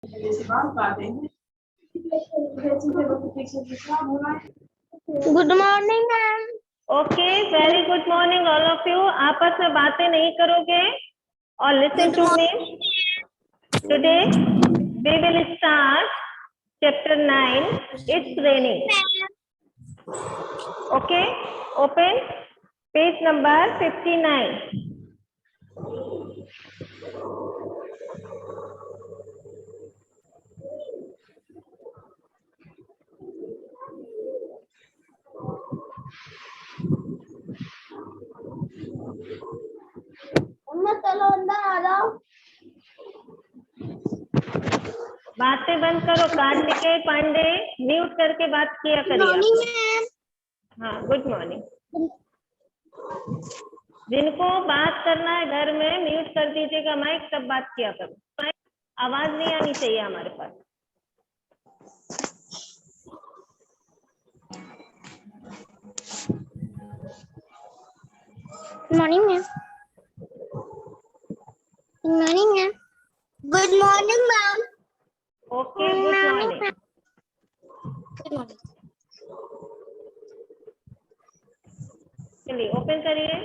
Good morning ma'am. Okay, very good morning all of you. आपस में बातें नहीं करोगे और listen to me. Today we will start chapter 9, it's raining. Okay, open page number 59। चलो अंदर आ जाओ। बातें बंद करो। कार्तिकेय पांडे म्यूट करके बात किया करिए। हाँ, गुड मॉर्निंग। जिनको बात करना है घर में म्यूट कर दीजिएगा माइक, तब बात किया करो। आवाज नहीं आनी चाहिए हमारे पास। Morning ma'am. Morning ma'am. Good morning ma'am. Okay, good morning. चलिए ओपन करिए।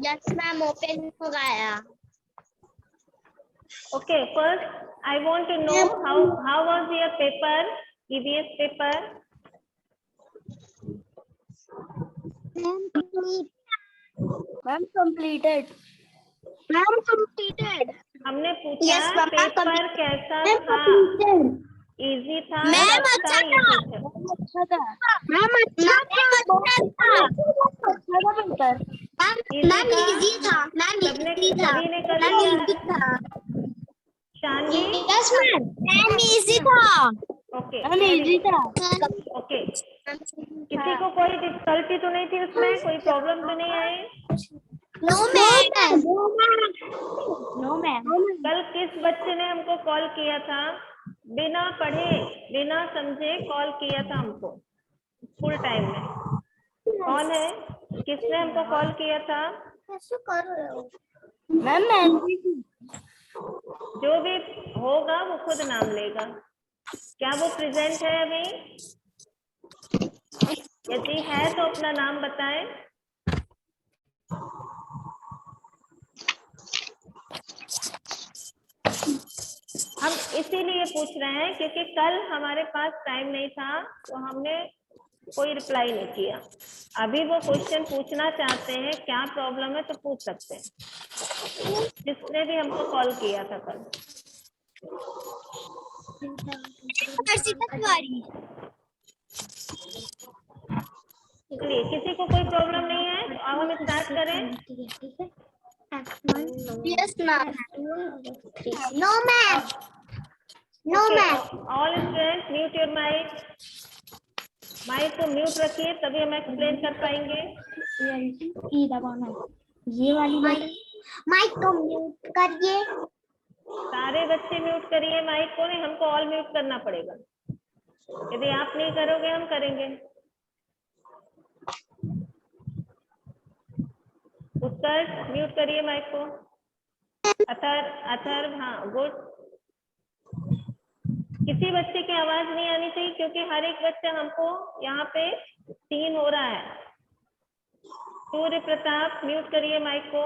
यस मैम, ओपन हो गया। Okay, first I want to know how was your paper, EVS paper? Ma'am completed. Ma'am completed. हमने पूछा Yes, ma'am, पेपर कैसा था? Easy था, ma'am tough था, अच्छा था। इजी था? अच्छा था मैम। अच्छा था। पेपर मैम इजी था। मैम सबने इजी था। सभी ने कर मैम लिया? इजी था। Shanvi? Yes ma'am. Ma'am easy था। ओके, मैम इजी था। ओके। किसी को कोई डिफिकल्टी तो नहीं थी उसमें? कोई प्रॉब्लम तो नहीं आई? No ma'am. No ma'am. कल किस बच्चे ने हमको कॉल किया था? बिना पढ़े बिना समझे कॉल किया था हमको स्कूल टाइम में। कौन है? किसने हमको कॉल किया था? कैसे कर रहे हो मैम? जो भी होगा वो खुद नाम लेगा। क्या वो प्रेजेंट है अभी? यदि है तो अपना नाम बताएं। हम इसीलिए पूछ रहे हैं क्योंकि कल हमारे पास टाइम नहीं था तो हमने कोई रिप्लाई नहीं किया। अभी वो क्वेश्चन पूछना चाहते हैं, क्या प्रॉब्लम है तो पूछ सकते हैं, जिसने भी हमको कॉल किया था कल। चलिए, किसी को कोई प्रॉब्लम नहीं है तो अब हम स्टार्ट करें। Yes ma'am. No ma'am. No ma'am. All students mute your mic. Mic को म्यूट रखिए तभी हम एक्सप्लेन कर पाएंगे। ये वाली माइक को म्यूट करिए। सारे बच्चे म्यूट करिए माइक को। नहीं, हमको ऑल म्यूट करना पड़ेगा। यदि आप नहीं करोगे हम करेंगे। उत्कर्ष म्यूट करिए माइक को। अथर्व हाँ, गुड। किसी बच्चे की आवाज नहीं आनी चाहिए क्योंकि हर एक बच्चा हमको यहाँ पे 3 हो रहा है। सूर्य प्रताप म्यूट करिए माइक को।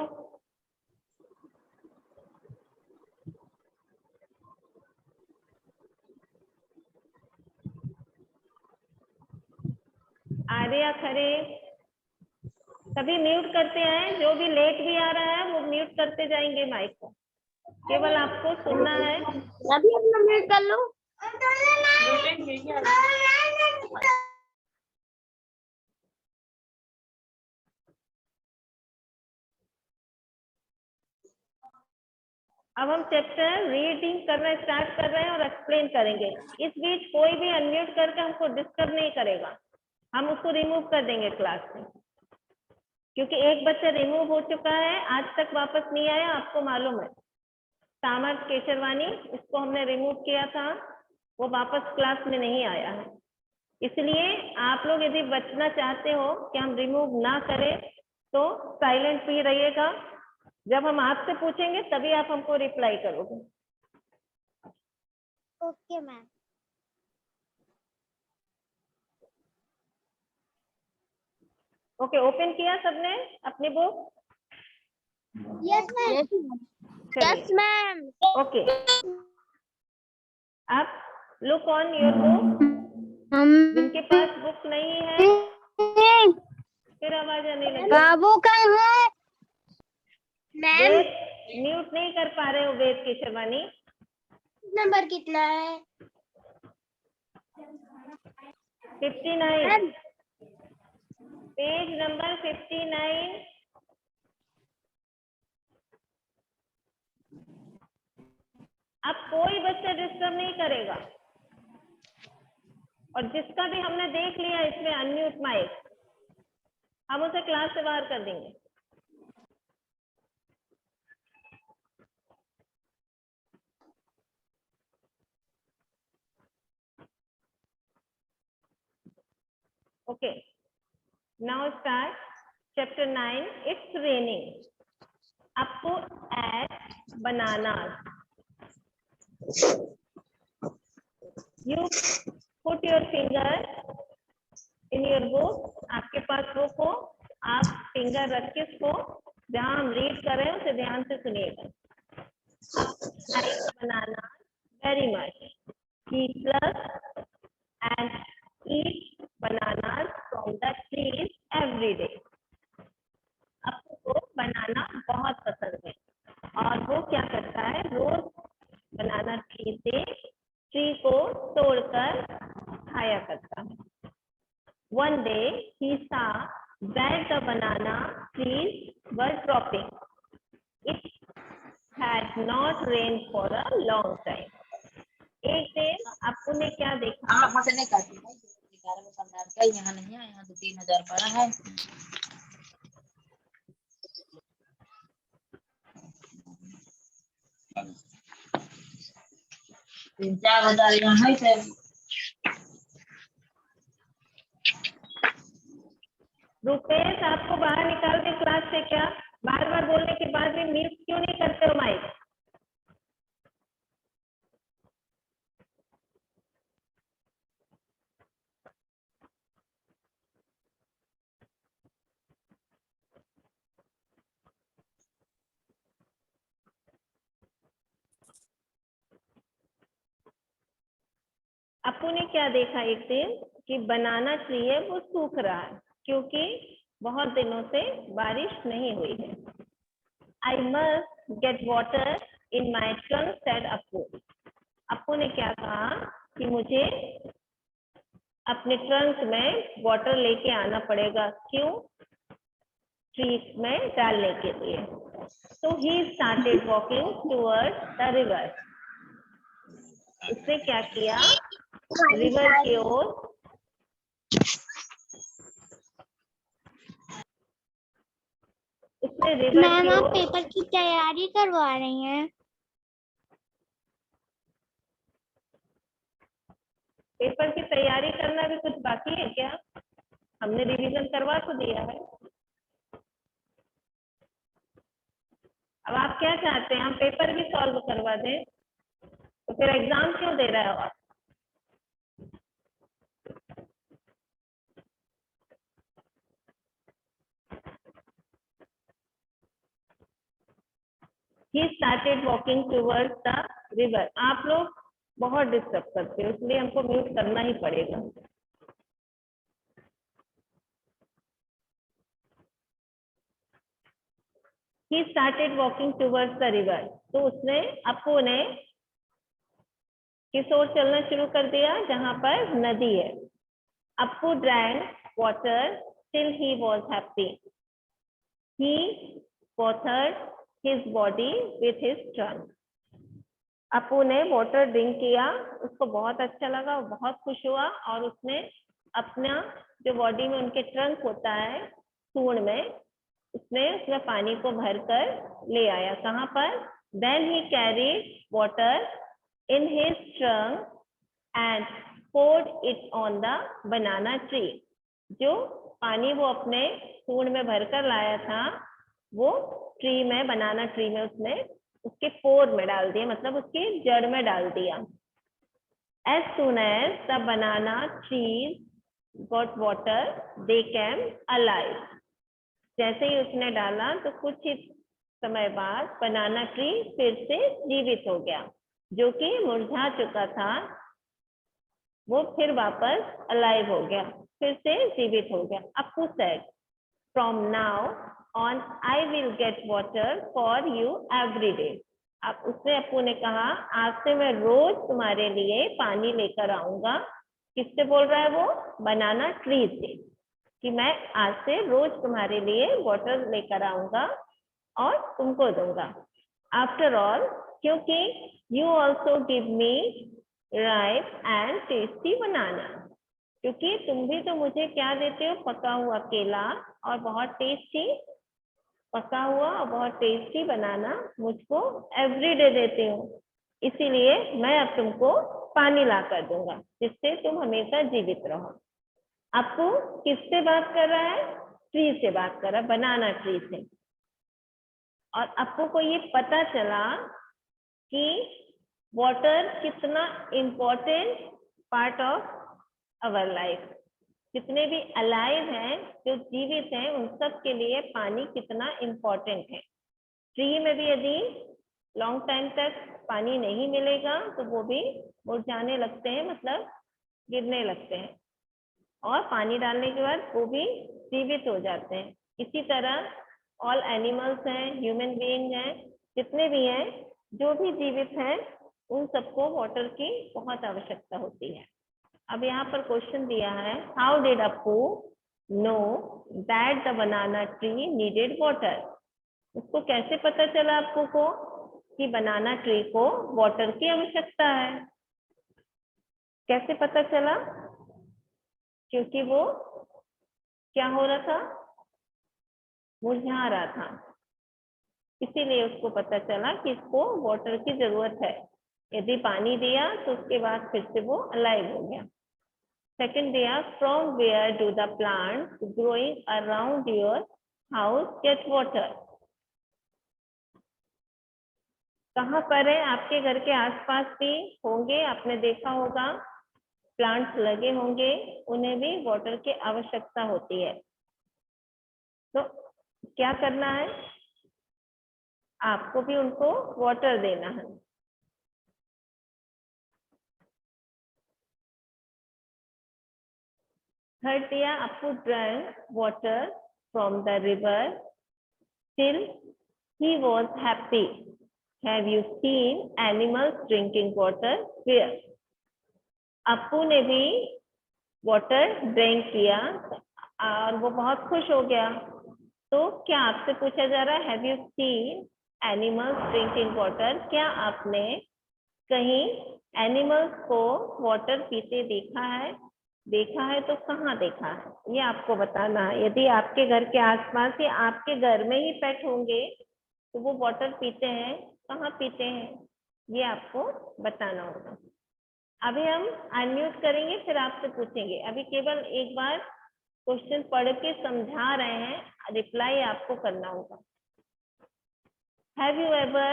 आर्या खरे सभी म्यूट करते हैं। जो भी लेट भी आ रहा है वो म्यूट करते जाएंगे माइक को। केवल आपको सुनना है। अभी अपना म्यूट कर लो। अब हम चैप्टर रीडिंग करना स्टार्ट कर रहे हैं और एक्सप्लेन करेंगे। इस बीच कोई भी अनम्यूट करके हमको डिस्टर्ब नहीं करेगा। हम उसको रिमूव कर देंगे क्लास से, क्योंकि एक बच्चा रिमूव हो चुका है, आज तक वापस नहीं आया। आपको मालूम है, सामर्थ केशरवानी, इसको हमने रिमूव किया था, वो वापस क्लास में नहीं आया है। इसलिए आप लोग यदि बचना चाहते हो कि हम रिमूव ना करें तो साइलेंट भी रहिएगा। जब हम आपसे पूछेंगे तभी आप हमको रिप्लाई करोगे। Okay ma'am. ओके, ओपन किया सबने अपनी book? Yes ma'am. Yes ma'am. Okay, आप लुक ऑन योर बुक। जिनके पास बुक नहीं है, फिर आवाज आने लगी। बाबू कहाँ है मैम? वेद, म्यूट नहीं कर पा रहे हो वेद की शिवानी। नंबर कितना है? 59, पेज नंबर 59। अब कोई बच्चा डिस्टर्ब नहीं करेगा, और जिसका भी हमने देख लिया इसमें अनम्यूट माइक, हम उसे क्लास से बाहर कर देंगे। Okay, now start chapter 9। It's raining. आपको add bananas. You put your finger in your book. आपके पास बुक हो, आप फिंगर रख के इसको जहां हम रीड कर रहे हैं उसे ध्यान से सुनिएगा। Like banana very much. He plucks and eats bananas from the trees every day. आपको बनाना बहुत पसंद है और वो क्या करता है, रोज बनाना ट्री को तोड़कर खाया करता है। One day he saw that the banana trees were dropping. It had not rained for a long time. एक दिन आपको ने क्या देखा? वहाँ से नहीं काटी भाई, 11 में 15 का यहाँ नहीं है, यहाँ तो 3000 पड़ा है। 3-4 हजार यहाँ है। रुपेश, आपको बाहर निकाल के क्लास से क्या? बार बार बोलने के बाद भी म्यूट क्यों नहीं करते हो माइक? आपको ने क्या देखा एक दिन कि बनाना ट्री है वो सूख रहा है क्योंकि बहुत दिनों से बारिश नहीं हुई है। I must get water in my trunk said Appu. Appu ने क्या कहा कि मुझे अपने ट्रंक में वाटर लेके आना पड़ेगा। क्यों? ट्री में डालने के लिए। तो he started walking towards the river. उसने क्या किया? रिवर की ओर उसने रिवर मैम की आप ओर पेपर की तैयारी करवा रही हैं? पेपर की तैयारी करना भी कुछ बाकी है क्या? हमने रिवीजन करवा तो दिया है। अब आप क्या चाहते हैं, हम पेपर भी सॉल्व करवा दें? तो फिर एग्जाम क्यों दे रहे हो आप? He started walking towards the river. आप लोग बहुत डिस्टर्ब करते हो इसलिए हमको म्यूट करना ही पड़ेगा। He started walking towards the river. तो उसने अप्पू ने किस ओर चलना शुरू कर दिया? जहां पर नदी है। Appu drank water till he was happy. He watered his body with his trunk. Appu ने वाटर ड्रिंक किया, उसको बहुत अच्छा लगा, वो बहुत खुश हुआ और उसने अपना जो बॉडी में उनके ट्रंक होता है सूंड में, उसमें पानी को भरकर ले आया। कहाँ पर? Then he carried water in his trunk and poured it on the banana tree. जो पानी वो अपने सूंड में भरकर लाया था वो ट्री में, बनाना ट्री में उसने उसके पोर में डाल दिया, मतलब उसकी जड़ में डाल दिया. As soon as the banana trees got water, they came alive. जैसे ही उसने डाला तो कुछ ही समय बाद बनाना ट्री फिर से जीवित हो गया. जो कि मुरझा चुका था वो फिर वापस अलाइव हो गया, फिर से जीवित हो गया. Appu said, from now on I will get water for you every day. अब उसने अप्पू ने कहा आज से मैं रोज तुम्हारे लिए पानी लेकर आऊंगा. किससे बोल रहा है वो? बनाना ट्री से, कि मैं आज से रोज तुम्हारे लिए वाटर लेकर आऊंगा और तुमको दूंगा. आफ्टर ऑल, क्योंकि you also give me ripe and tasty banana. क्योंकि तुम भी तो मुझे क्या देते हो? पका हुआ केला और बहुत टेस्टी, पका हुआ और बहुत टेस्टी बनाना मुझको एवरीडे देते हो. इसीलिए मैं अब तुमको पानी ला कर दूंगा जिससे तुम हमेशा जीवित रहो. आपको किससे बात कर रहा है? ट्री से बात कर रहा है, बनाना ट्री से. और आपको को ये पता चला कि वाटर कितना important part of our life. जितने भी अलाइव हैं, जो जीवित हैं, उन सब के लिए पानी कितना इम्पोर्टेंट है. ट्री में भी यदि लॉन्ग टाइम तक पानी नहीं मिलेगा तो वो भी मुरझाने लगते हैं, मतलब गिरने लगते हैं, और पानी डालने के बाद वो भी जीवित हो जाते हैं. इसी तरह ऑल एनिमल्स हैं, ह्यूमन बीइंग हैं, जितने भी हैं, जो भी जीवित हैं, उन सबको वाटर की बहुत आवश्यकता होती है. अब यहाँ पर क्वेश्चन दिया है, how did Appu know that the banana tree needed water. उसको कैसे पता चला अप्पू को कि बनाना ट्री को वाटर की आवश्यकता है? कैसे पता चला? क्योंकि वो क्या हो रहा था? मुरझा रहा था. इसीलिए उसको पता चला कि इसको वाटर की जरूरत है. यदि पानी दिया तो उसके बाद फिर से वो अलाइव हो गया. सेकंड दिया, from where do the plants growing around your house get water. कहाँ पर है? आपके घर के आसपास भी होंगे, आपने देखा होगा प्लांट्स लगे होंगे, उन्हें भी वाटर की आवश्यकता होती है. तो क्या करना है? आपको भी उनको वाटर देना है. थर्ड दिया, Appu drank water from the river till he was happy. Have you seen animals drinking water? Where? Appu ने भी वाटर ड्रिंक किया और वो बहुत खुश हो गया. तो क्या आपसे पूछा जा रहा है, have you seen animals drinking water? क्या आपने कहीं एनिमल्स को वाटर पीते देखा है? देखा है तो कहाँ देखा है, ये आपको बताना है. यदि आपके घर के आसपास या आपके घर में ही पेट होंगे तो वो वाटर पीते हैं, कहाँ पीते हैं, ये आपको बताना होगा. अभी हम अनम्यूट करेंगे, फिर आपसे पूछेंगे. अभी केवल एक बार क्वेश्चन पढ़ के समझा रहे हैं, रिप्लाई आपको करना होगा. Have you ever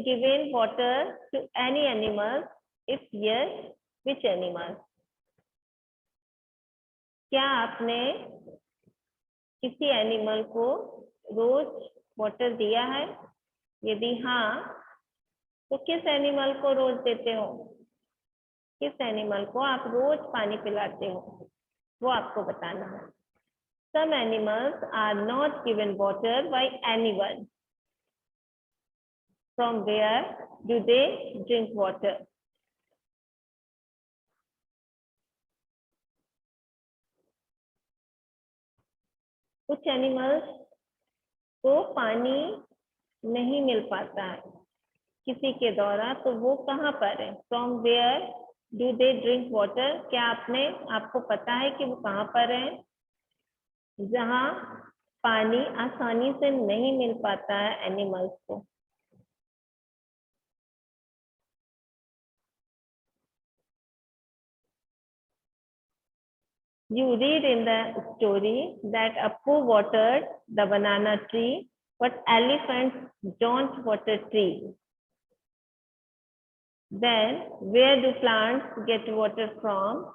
given water to any animal? If yes, which animal? क्या आपने किसी एनिमल को रोज वाटर दिया है? यदि हाँ, तो किस एनिमल को रोज देते हो? किस एनिमल को आप रोज पानी पिलाते हो, वो आपको बताना है. Some animals are not given water by anyone. From where do they drink water? कुछ एनिमल्स को पानी नहीं मिल पाता है किसी के द्वारा, तो वो कहाँ पर है? From where do they drink water? क्या आपको पता है कि वो कहाँ पर है? जहाँ पानी आसानी से नहीं मिल पाता है एनिमल्स को. You read in the story that Appu watered the banana tree, but elephants don't water trees. Then, where do plants get water from?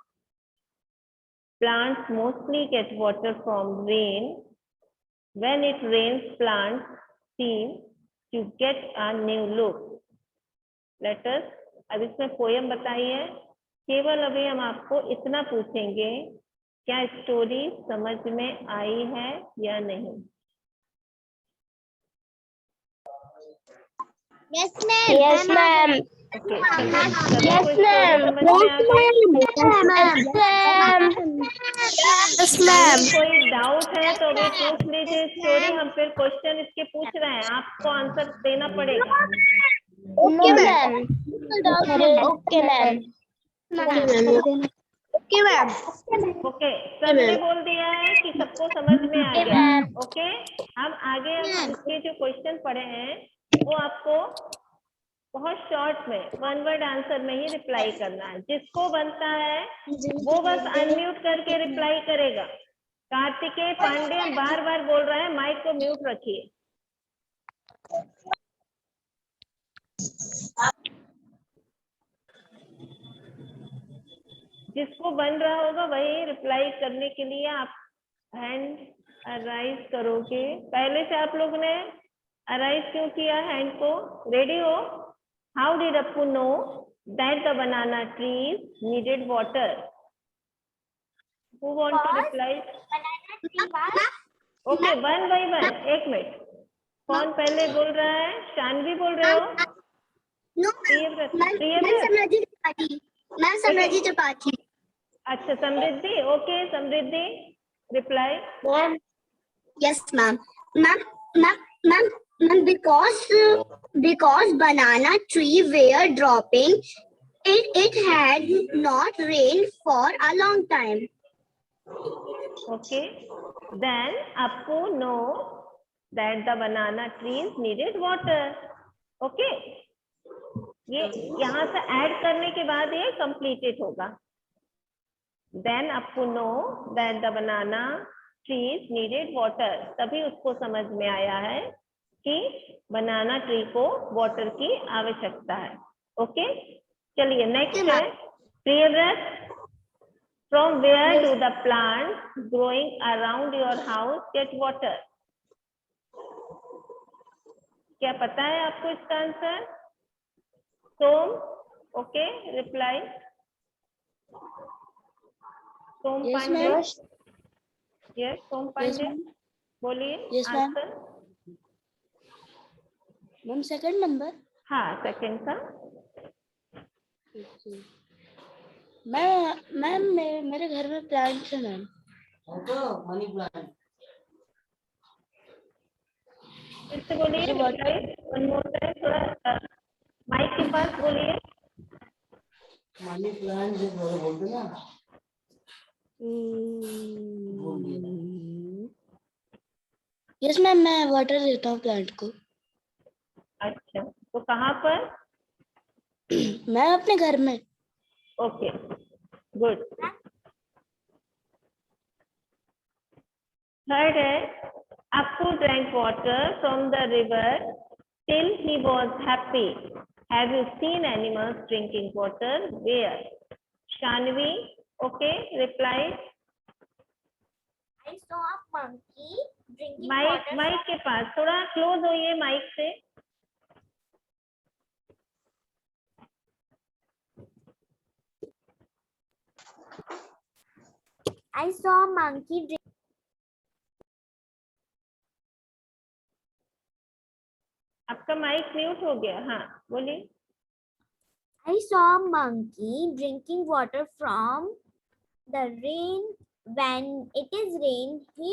Plants mostly get water from rain. When it rains, plants seem to get a new look. Let us, अब इसमें poem बताई है, केवल अभी हम आपको इतना पूछेंगे, क्या स्टोरी समझ में आई है या नहीं? Yes, ma'am. Yes, ma'am. Okay, Yes, ma'am. Yes, ma'am. कोई डाउट है तो अभी पूछ लीजिए स्टोरी, हम फिर क्वेश्चन इसके पूछ रहे हैं, आपको आंसर देना पड़ेगा। No, ma'am. Okay, ma'am. Okay, ma'am. Okay, सबने बोल दिया है कि सबको समझ में आ Okay, गया। ma'am. ओके, अब आगे हम इसके जो क्वेश्चन पढ़े हैं वो आपको बहुत शॉर्ट में वन वर्ड आंसर में ही रिप्लाई करना है। जिसको बनता है वो बस अनम्यूट करके रिप्लाई करेगा। कार्तिकेय पांडे बार बार बोल रहे हैं, माइक को म्यूट रखिए। जिसको बन रहा होगा वही रिप्लाई करने के लिए आप हैंड अराइज करोगे। पहले से आप लोग ने अराइज क्यों किया हैंड को? रेडी हो? How did Appu know that the banana trees needed water? Who want to reply? Okay, one by one. एक मिनट, कौन पहले बोल रहा है? शानवी बोल रहे हो? No, ma'am. Samraji Tripathi. अच्छा, समृद्धि। Okay, Samriddhi reply. Yes, ma'am. Ma'am, because banana tree were dropping, it had not rained for a long time. Okay, then Appu know that the banana trees needed water. Okay, ये यहाँ से add करने के बाद ये completed होगा। Then Appu know that the banana trees needed water. तभी उसको समझ में आया है कि बनाना ट्री को वाटर की आवश्यकता है। ओके, चलिए नेक्स्ट है Priyavrat. From where do the plants growing around your house get water? क्या पता है आपको इसका आंसर? सोम, ओके, रिप्लाई। सोम पांडे। यस, सोम पांडे, बोलिए आंसर। Ma'am second number. हाँ, सेकंड का। मैम मेरे घर में प्लांट्स है मैम। Money plant. फिर से बोलिए, वन मोर टाइम, थोड़ा माइक के पास बोलिए। मनी प्लांट जो बोलते ना। यस मैम, मैं वाटर देता हूँ प्लांट को। अच्छा, तो कहाँ पर? मैं अपने घर में। Okay, good. थर्ड है, Appu drank water from the river till he was happy. Have you seen animals drinking water? Where? Shanvi, okay, reply. I saw a monkey drinking mic water. के पास थोड़ा क्लोज होइए mic से। I saw a monkey drink. आपका mic mute हो गया। हाँ, बोलिए। I saw a monkey drinking water from the rain. When it is rain, he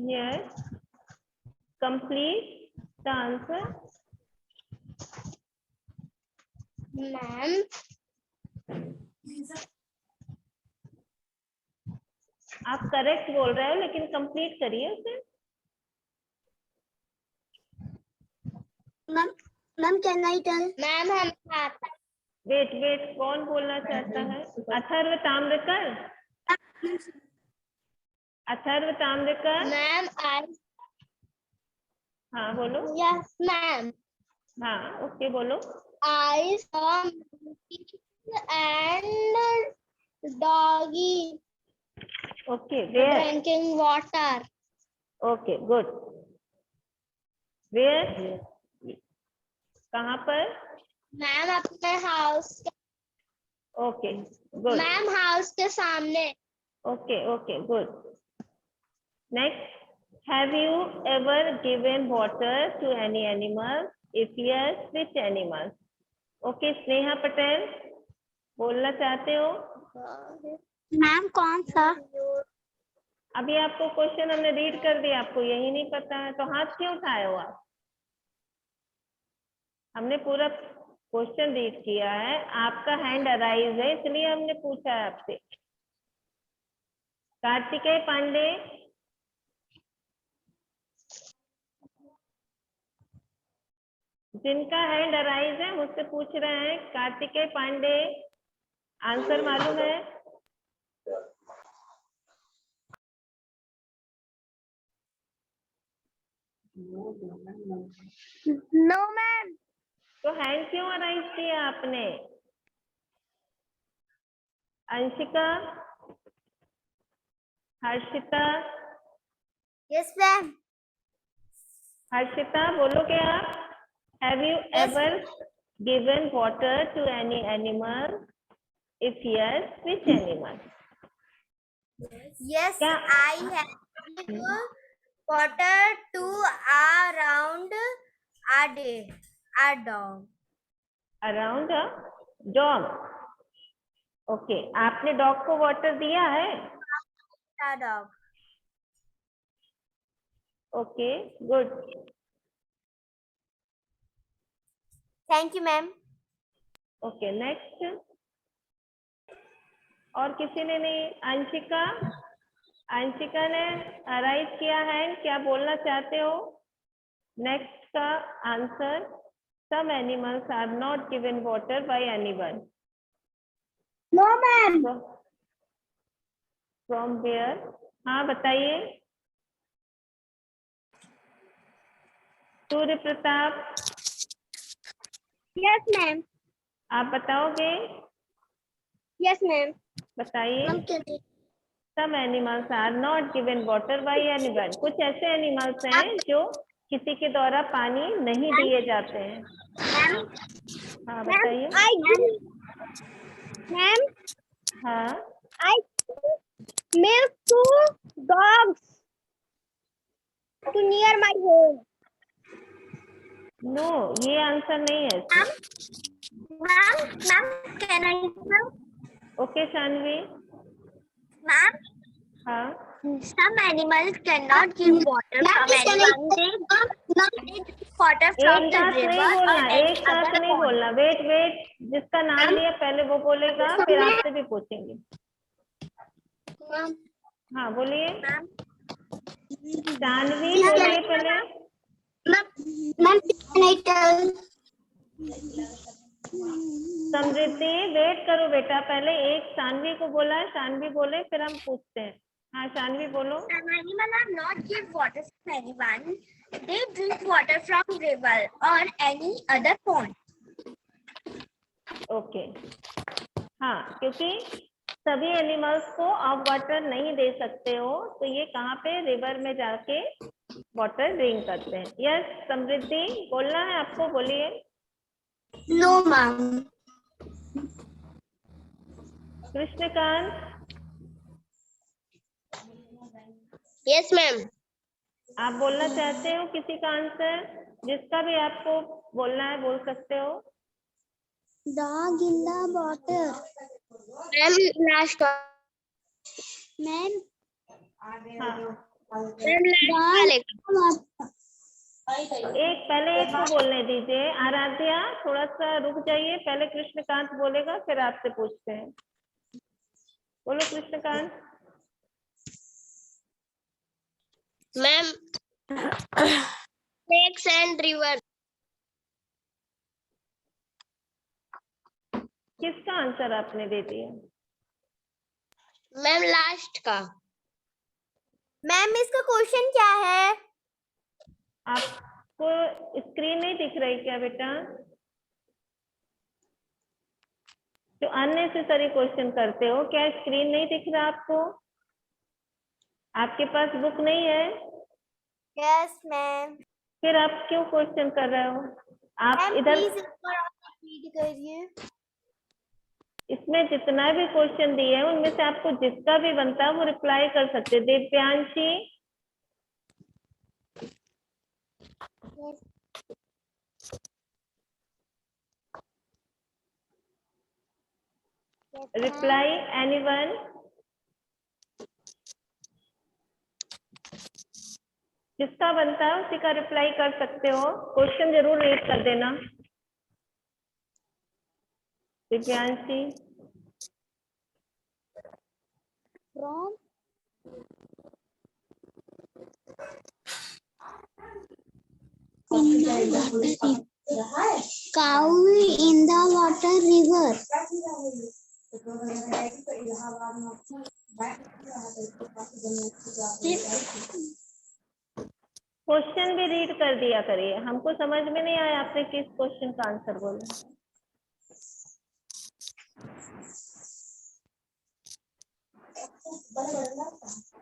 Yes, complete the answer. ma'am. आप करेक्ट बोल रहे हो लेकिन कंप्लीट करिए उसे। Ma'am can I tell? Ma'am हम वेट वेट, कौन बोलना चाहता है? अथर्व ताम्रकर, अथर्व ताम्रकर। मैम आई हाँ बोलो। यस मैम हाँ ओके बोलो। I saw and doggy okay where? Drinking water. Okay good. Where? कहाँ पर? मैम अपने house okay good. Ma'am house के सामने। Okay okay good. Next, have you ever given water to any animal? If yes, which animal? Okay Sneha Patel बोलना चाहते हो? Ma'am कौन सा? अभी आपको क्वेश्चन हमने रीड कर दिया, आपको यही नहीं पता है तो हाथ क्यों उठाए हो आप? हमने पूरा क्वेश्चन रीड किया है, आपका हैंड अराइज है इसलिए हमने पूछा है आपसे। कार्तिकेय पांडे, जिनका हैंड अराइज है मुझसे पूछ रहे हैं। कार्तिकेय पांडे, आंसर मालूम है? No ma'am. तो हैंड क्यों अराइज किया आपने? Anshika, Harshita, yes ma'am. हर्षिता बोलोगे आप? Have you ever given water to any animal? If yes, which animal? Yes, क्या? I have given water to around a day, a dog. Around a dog. Okay, आपने dog को water दिया है? A dog. Okay good. Thank you, ma'am. Okay next, और किसी ने नहीं? अंशिका, अंशिका ने अराइज किया है, क्या बोलना चाहते हो? नेक्स्ट का answer, some animals are not given water by anyone. No, ma'am. From where? हाँ बताइए। Surya Pratap, Yes, ma'am. आप बताओगे? Yes, ma'am. बताइए। Some animals are not given water by anyone. कुछ ऐसे एनिमल्स हैं जो किसी के द्वारा पानी नहीं दिए जाते हैं। हाँ, हाँ बताइए। I give, ma'am. हाँ I give milk to dogs to near my home. No, ये आंसर नहीं है। Ma'am, can I help? ओके शानवी। Ma'am, हाँ some animals cannot give water from anyone. They drink water from एक the साथ नहीं river or बोलना, any एक साथ other नहीं pond. बोलना। वेट वेट, जिसका नाम लिया पहले वो बोलेगा, फिर आपसे भी पूछेंगे। हाँ बोलिए। Ma'am, शानवी बोलिए पहले। ma'am, can I tell? Samriddhi, wait करो बेटा, पहले एक शानवी को बोला है, शानवी बोले फिर हम पूछते हैं। हाँ शानवी बोलो। Some animals are not give water from anyone. They drink water from river or any other pond. Okay हाँ, क्योंकि सभी एनिमल्स को आप वाटर नहीं दे सकते हो, तो ये कहाँ पे? रिवर में जाके वाटर ड्रिंक करते हैं। यस समृद्धि, बोलना है आपको, बोलिए। No, ma'am. Krishnakant, Yes, ma'am. आप बोलना चाहते हो किसी का आंसर? जिसका भी आपको बोलना है बोल सकते हो। Dog in the water. Ma'am, last one. Ma'am. हाँ Dog. पहले एक को बोलने दीजिए। आराध्या थोड़ा सा रुक जाइए, पहले कृष्णकांत बोलेगा फिर आपसे पूछते हैं। बोलो Krishnakant. Ma'am lakes and river. किसका आंसर आपने दे दिया? मैम लास्ट का। मैम इसका क्वेश्चन क्या है? आपको स्क्रीन नहीं दिख रही क्या बेटा? जो अननेसेसरी क्वेश्चन करते हो, क्या स्क्रीन नहीं दिख रहा आपको? आपके पास बुक नहीं है? Yes ma'am. फिर आप क्यों क्वेश्चन कर रहे हो? आप इधर रीड करिए। इसमें जितना भी क्वेश्चन दिए हैं उनमें से आपको जिसका भी बनता है वो रिप्लाई कर सकते हैं। Divyanshi, reply anyone? जिसका बनता है उसी का रिप्लाई कर सकते हो। क्वेश्चन जरूर रीड कर देना। Divyanshi, Cow in the water river. Question भी रीड कर दिया करिए। हमको समझ में नहीं आया आपने किस क्वेश्चन का आंसर बोला।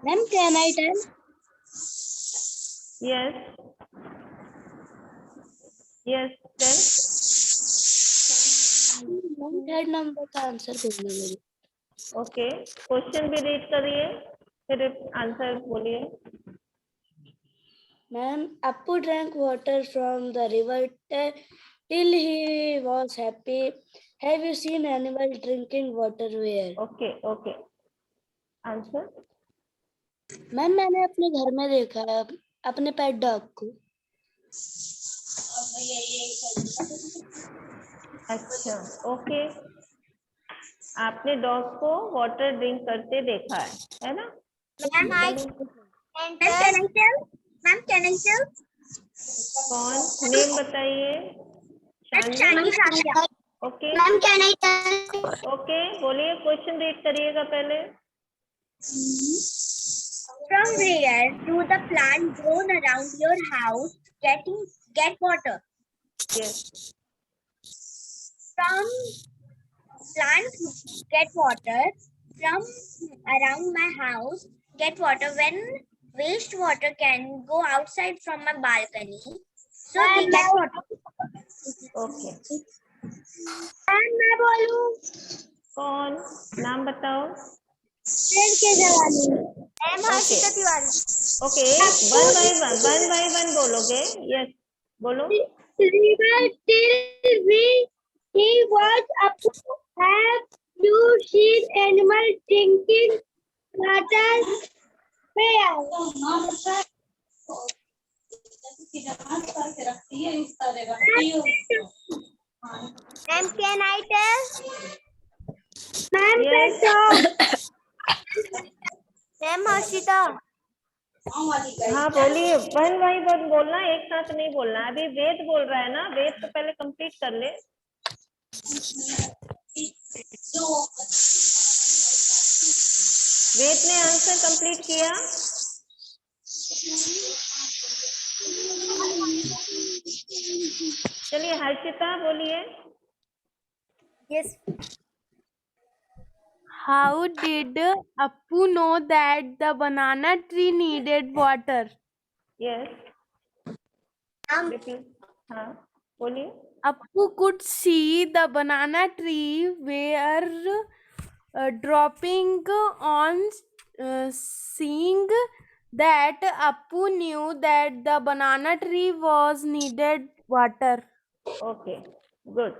Ma'am, can I tell? Yes yes tell. Third number का आंसर बोलने लगी। ओके, क्वेश्चन भी रीड करिए फिर आंसर बोलिए। Ma'am, Appu drank water from the river till he was happy. Have you seen animal drinking water where? Okay okay, answer? Ma'am मैंने अपने घर में देखा है अपने पेट डॉग को। अच्छा ओके, आपने डॉग को वाटर ड्रिंक करते देखा है ना? Ma'am, can I tell? Ma'am, can I tell? कौन? नेम बताइए। Shania. Okay Ma'am, can I tell? Okay, बोलिए। क्वेश्चन रीड करिएगा पहले। From where do the plants grown around your house get water? Yes, From plants get water from around my house get water when wastewater can go outside from my balcony. So we get water. Okay. And मैं बोलूं? कौन? नाम बताओ। पेड़ के जवानी। Harshita Tiwari. Okay, one by one बोलोगे। Yes, बोलो। River till he was up to have you seen animal drinking water where? Ma'am, can I tell? Ma'am, Yes. Ma'am, Harshita. हाँ बोलिए, वन बाय वन बोलना, एक साथ नहीं बोलना। अभी वेद बोल रहा है ना, वेद तो पहले कंप्लीट कर ले। वेद ने आंसर कंप्लीट किया? चलिए हर्षिता बोलिए। Yes. How did Appu know that the banana tree needed water? Yes, हाँ बोलिए। Appu could see the banana tree were dropping on. Seeing that, Appu knew that the banana tree was needed water. Okay, good,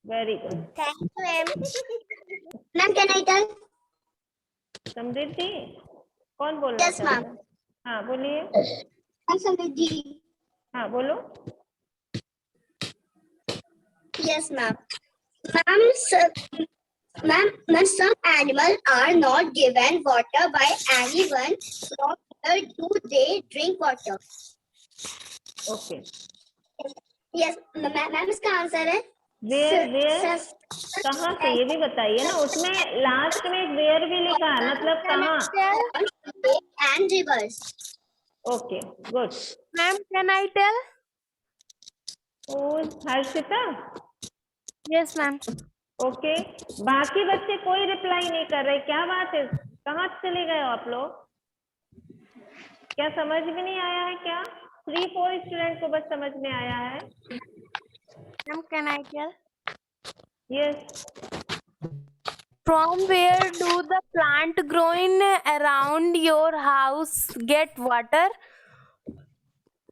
very good. Thank you, ma'am. Ma'am, can I tell? समृद्धि, कौन बोलना Yes, चाहता ma'am. है? हाँ बोलिए। I'm Samriddhi. हाँ बोलो। Yes, ma'am. Ma'am, some animals are not given water by anyone, not do they drink water? Okay Yes, ma'am इसका answer है वेयर कहाँ से ये भी बताइए ना, उसमें लास्ट में एक वेयर भी लिखा है, मतलब कहाँ। and rivers. Okay good. Ma'am, can I tell? Harshita Yes, ma'am. Okay, बाकी बच्चे कोई रिप्लाई नहीं कर रहे, क्या बात है, कहाँ चले गए हो आप लोग? क्या समझ में नहीं आया है क्या? 3-4 स्टूडेंट को बस समझ में आया है। Ma'am, can I tell? Yes From where do the plant growing around your house get water?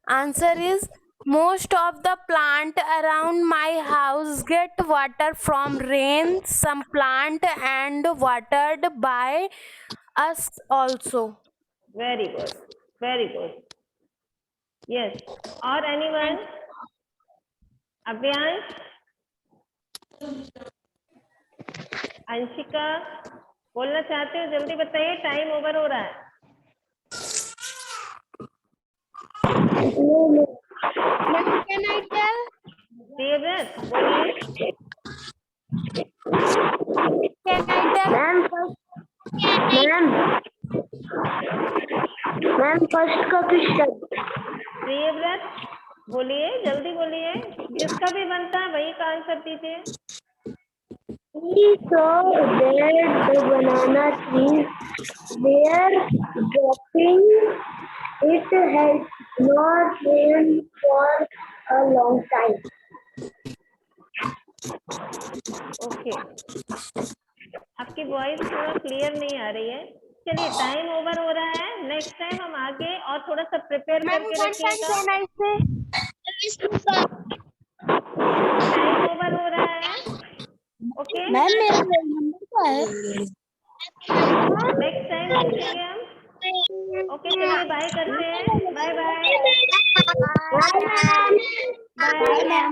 Answer is most of the plant around my house get water from rain. Some plant and watered by us also. Very good very good. Yes और anyone? अभ्यांश, Anshika बोलना चाहते हो? जल्दी बताइए, time over हो रहा है। Ma'am, can I tell? Devvrat बोलिए। Can I tell? Ma'am first का क्वेश्चन। देवव्रत बोलिए, जल्दी बोलिए, जिसका भी बनता है वही का आंसर दीजिए। He saw that the banana trees were dropping. It had not rained for a long time. Okay, आपकी वॉइस थोड़ा क्लियर नहीं आ रही है। चलिए टाइम ओवर हो रहा है, नेक्स्ट टाइम हम आगे और थोड़ा सा प्रिपेयर Ma'am, करके one time रखिएगा। can I say? Time over हो रहा है। ओके मैम मेरा नंबर क्या है? नेक्स्ट टाइम देखेंगे हम। ओके चलिए बाय करते हैं, bye bye Bye, ma'am. Bye.